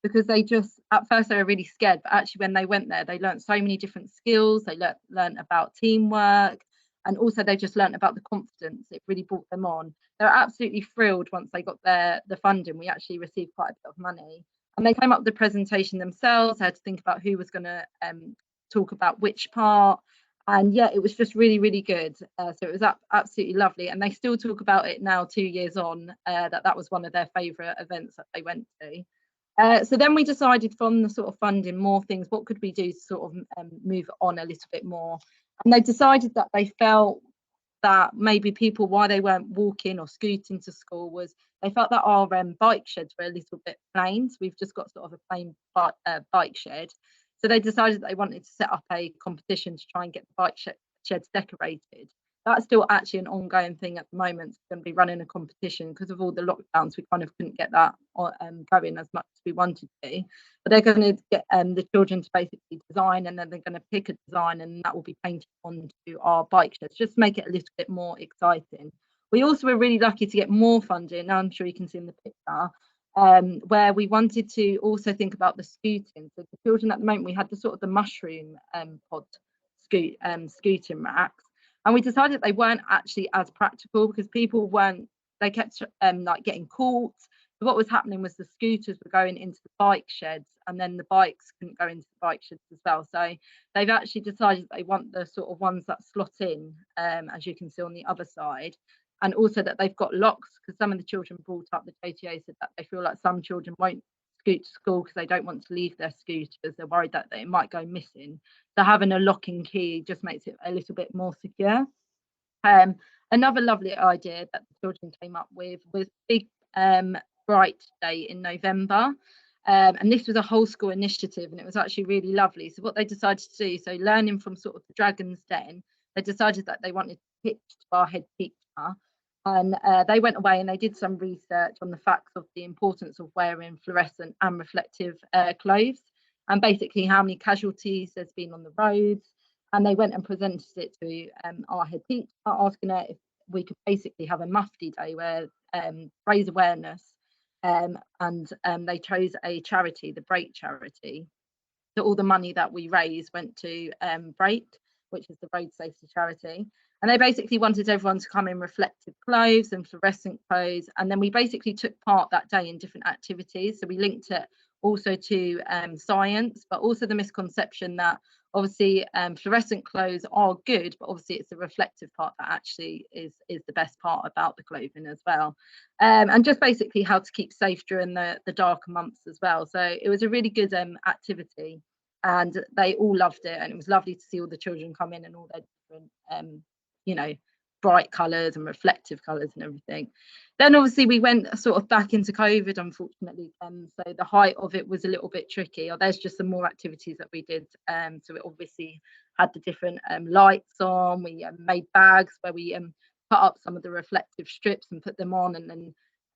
because they just, at first they were really scared, but actually when they went there, they learned so many different skills. They learned about teamwork, and also they just learned about the confidence. It really brought them on. They were absolutely thrilled once they got the funding. We actually received quite a bit of money, and they came up with the presentation themselves. They had to think about who was going to talk about which part. And yeah, it was just really, really good. So it was absolutely lovely. And they still talk about it now, 2 years on, that was one of their favourite events that they went to. So then we decided, from the sort of funding, more things, what could we do to sort of move on a little bit more? And they decided that they felt that maybe people, why they weren't walking or scooting to school, was they felt that our bike sheds were a little bit plain. So we've just got sort of a plain bike shed. So they decided they wanted to set up a competition to try and get the bike sheds decorated. That's still actually an ongoing thing at the moment. It's going to be running a competition because of all the lockdowns. We kind of couldn't get that going as much as we wanted to. But they're going to get the children to basically design, and then they're going to pick a design, and that will be painted onto our bike sheds, just to make it a little bit more exciting. We also were really lucky to get more funding. Now I'm sure you can see in the picture. Where we wanted to also think about the scooting. So the children at the moment, we had the sort of the mushroom pod scooting racks, and we decided they weren't actually as practical because people weren't, they kept like getting caught. So what was happening was the scooters were going into the bike sheds, and then the bikes couldn't go into the bike sheds as well. So they've actually decided they want the sort of ones that slot in, as you can see on the other side. And also that they've got locks, because some of the children brought up, the JTA said that they feel like some children won't scoot to school because they don't want to leave their scooters. They're worried that they might go missing. So having a locking key just makes it a little bit more secure. Another lovely idea that the children came up with was Big Bright Day in November. And this was a whole school initiative, and it was actually really lovely. So what they decided to do, so learning from sort of the Dragon's Den, they decided that they wanted to pitch to our head teacher. And they went away and they did some research on the facts of the importance of wearing fluorescent and reflective clothes, and basically how many casualties there's been on the roads. And they went and presented it to our head teacher, asking her if we could basically have a mufti day where raise awareness. And they chose a charity, the Break charity. So all the money that we raised went to Break, which is the road safety charity. And they basically wanted everyone to come in reflective clothes and fluorescent clothes. And then we basically took part that day in different activities. So we linked it also to science, but also the misconception that obviously fluorescent clothes are good, but obviously it's the reflective part that actually is the best part about the clothing as well. And just basically how to keep safe during the darker months as well. So it was a really good activity, and they all loved it. And it was lovely to see all the children come in and all their different bright colours and reflective colours and everything. Then obviously we went sort of back into COVID, unfortunately, so the height of it was a little bit tricky. Or there's just some more activities that we did. So it obviously had the different lights on. We made bags where we put up some of the reflective strips and put them on, and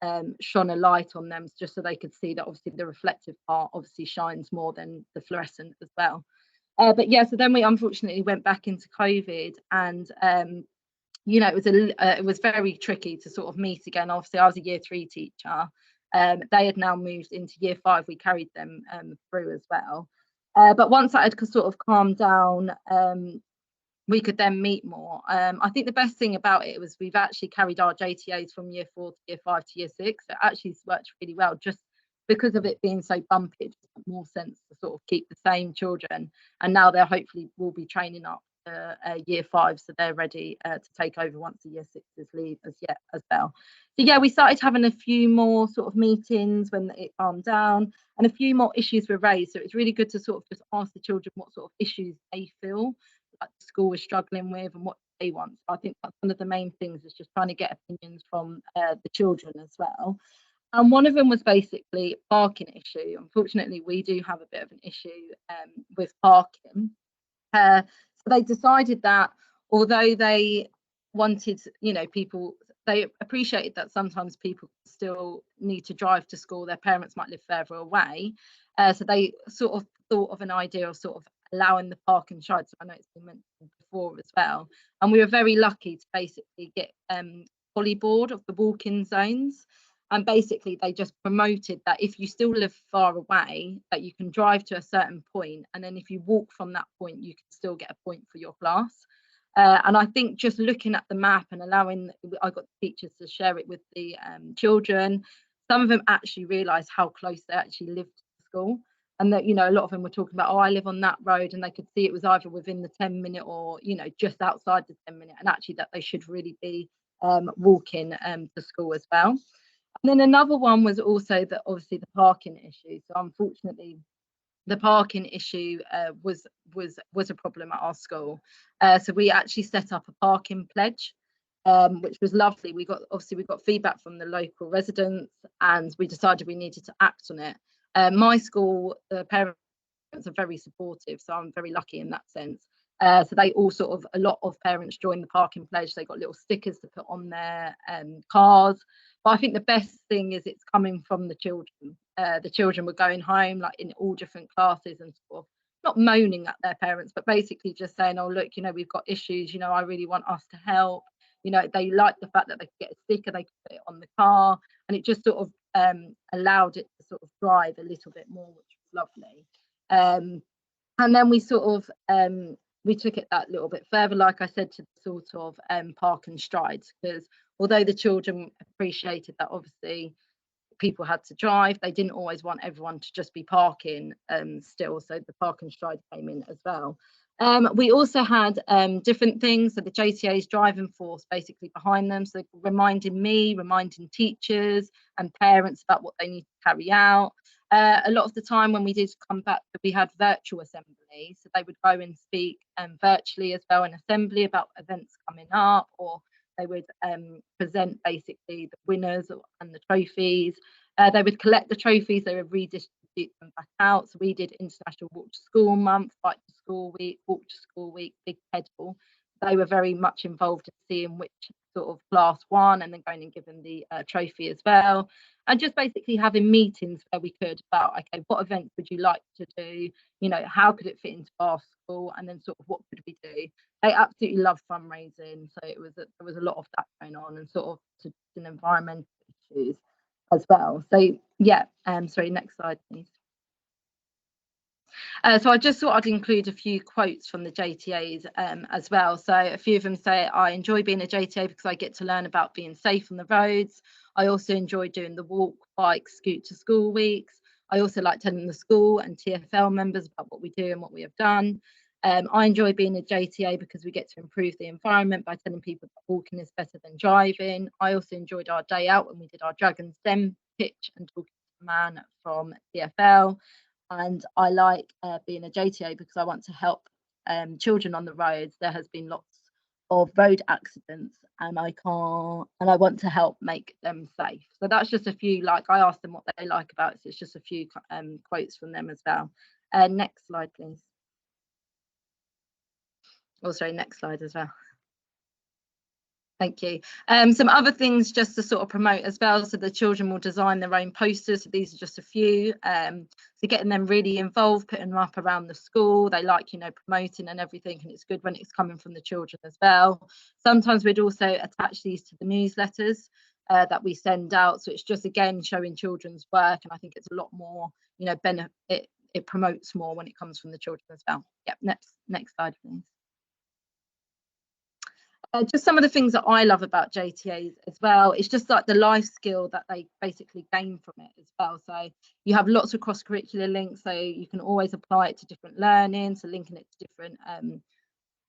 then shone a light on them just so they could see that obviously the reflective part obviously shines more than the fluorescent as well. But yeah, so then we unfortunately went back into COVID, and it was very tricky to sort of meet again. Obviously, I was a year 3 teacher. They had now moved into year 5. We carried them through as well. But once that had sort of calmed down, we could then meet more. I think the best thing about it was we've actually carried our JTAs from year 4 to year 5 to year 6. So it actually worked really well, just because of it being so bumpy. It just made more sense to sort of keep the same children, and now they're hopefully will be training up year 5, so they're ready to take over once the year 6s leave as well. So yeah, we started having a few more sort of meetings when it calmed down, and a few more issues were raised. So it's really good to sort of just ask the children what sort of issues they feel like the school is struggling with and what they want. So I think that's one of the main things, is just trying to get opinions from the children as well. And one of them was basically parking issue. Unfortunately, we do have a bit of an issue with parking. So they decided that although they wanted, people, they appreciated that sometimes people still need to drive to school. Their parents might live further away. So they sort of thought of an idea of sort of allowing the parking stride. So I know it's been mentioned before as well. And we were very lucky to basically get polyboard of the walk-in zones. And basically they just promoted that if you still live far away, that you can drive to a certain point, and then if you walk from that point, you can still get a point for your class. And I think just looking at the map and allowing, I got the teachers to share it with the children, some of them actually realised how close they actually lived to school. And that, you know, a lot of them were talking about, oh, I live on that road, and they could see it was either within the 10-minute or, you know, just outside the 10-minute, and actually that they should really be walking to school as well. And then another one was also that obviously the parking issue. So unfortunately, the parking issue was a problem at our school. So we actually set up a parking pledge, which was lovely. We got feedback from the local residents, and we decided we needed to act on it. My school, the parents are very supportive, so I'm very lucky in that sense. So they all sort of, a lot of parents joined the parking pledge. They got little stickers to put on their cars. But I think the best thing is it's coming from the children. The children were going home, like in all different classes, and sort of not moaning at their parents, but basically just saying, oh, look, you know, we've got issues, you know, I really want us to help. You know, they liked the fact that they could get a sticker, they could put it on the car, and it just sort of allowed it to sort of drive a little bit more, which was lovely. And then we sort of we took it that little bit further, like I said, to the sort of park and strides, because although the children appreciated that obviously people had to drive, they didn't always want everyone to just be parking still, so the park and stride came in as well. We also had different things, so the JTA's driving force basically behind them, so reminding teachers and parents about what they need to carry out. A lot of the time when we did come back, we had virtual assembly, so they would go and speak virtually as well in assembly about events coming up, or they would present basically the winners and the trophies. They would collect the trophies, they would redistribute them back out. So we did International Walk to School Month, Bike to School Week, Walk to School Week, Big Pedal. They were very much involved in seeing which sort of class won, and then going and giving the trophy as well. And just basically having meetings where we could about, okay, what events would you like to do? You know, how could it fit into our school? And then sort of what could we do? They absolutely love fundraising, so there was a lot of that going on, and sort of to environmental issues as well. So yeah, sorry, next slide, please. So I just thought I'd include a few quotes from the JTAs as well. So a few of them say, I enjoy being a JTA because I get to learn about being safe on the roads. I also enjoy doing the walk, bike, scoot to school weeks. I also like telling the school and TFL members about what we do and what we have done. I enjoy being a JTA because we get to improve the environment by telling people that walking is better than driving. I also enjoyed our day out when we did our Dragon's Den pitch and talking to the man from TFL. And I like being a JTA because I want to help children on the roads. There has been lots of road accidents, and I want to help make them safe. So that's just a few, like I asked them what they like about it, so it's just a few quotes from them as well. Next slide, please. Oh, sorry, next slide as well. Thank you. Some other things just to sort of promote as well. So the children will design their own posters. So these are just a few. So getting them really involved, putting them up around the school. They like, you know, promoting and everything, and it's good when it's coming from the children as well. Sometimes we'd also attach these to the newsletters that we send out. So it's just, again, showing children's work. And I think it's a lot more, you know, it promotes more when it comes from the children as well. Yep, next slide, please. Just some of the things that I love about JTAs as well, it's just like the life skill that they basically gain from it as well. So you have lots of cross-curricular links, so you can always apply it to different learning, so linking it to different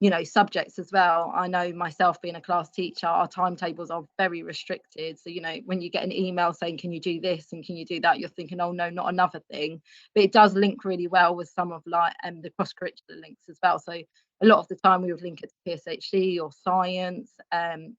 you know, subjects as well. I know myself, being a class teacher, our timetables are very restricted. So, you know, when you get an email saying, can you do this and can you do that, you're thinking, oh no, not another thing. But it does link really well with some of like the cross-curricular links as well. So a lot of the time we would link it to PSHE or science and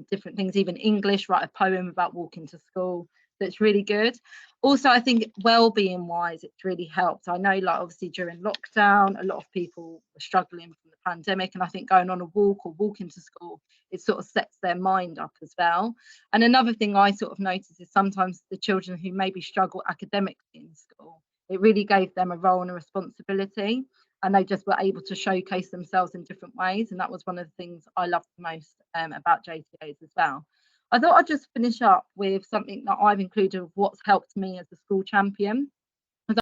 different things, even English, write a poem about walking to school. That's really good. Also, I think well-being wise, it's really helped. I know, like, obviously during lockdown, a lot of people were struggling from the pandemic, and I think going on a walk or walking to school, it sort of sets their mind up as well. And another thing I sort of noticed is sometimes the children who maybe struggle academically in school, it really gave them a role and a responsibility, and they just were able to showcase themselves in different ways. And that was one of the things I loved the most about JTAs as well. I thought I'd just finish up with something that I've included of what's helped me as a school champion.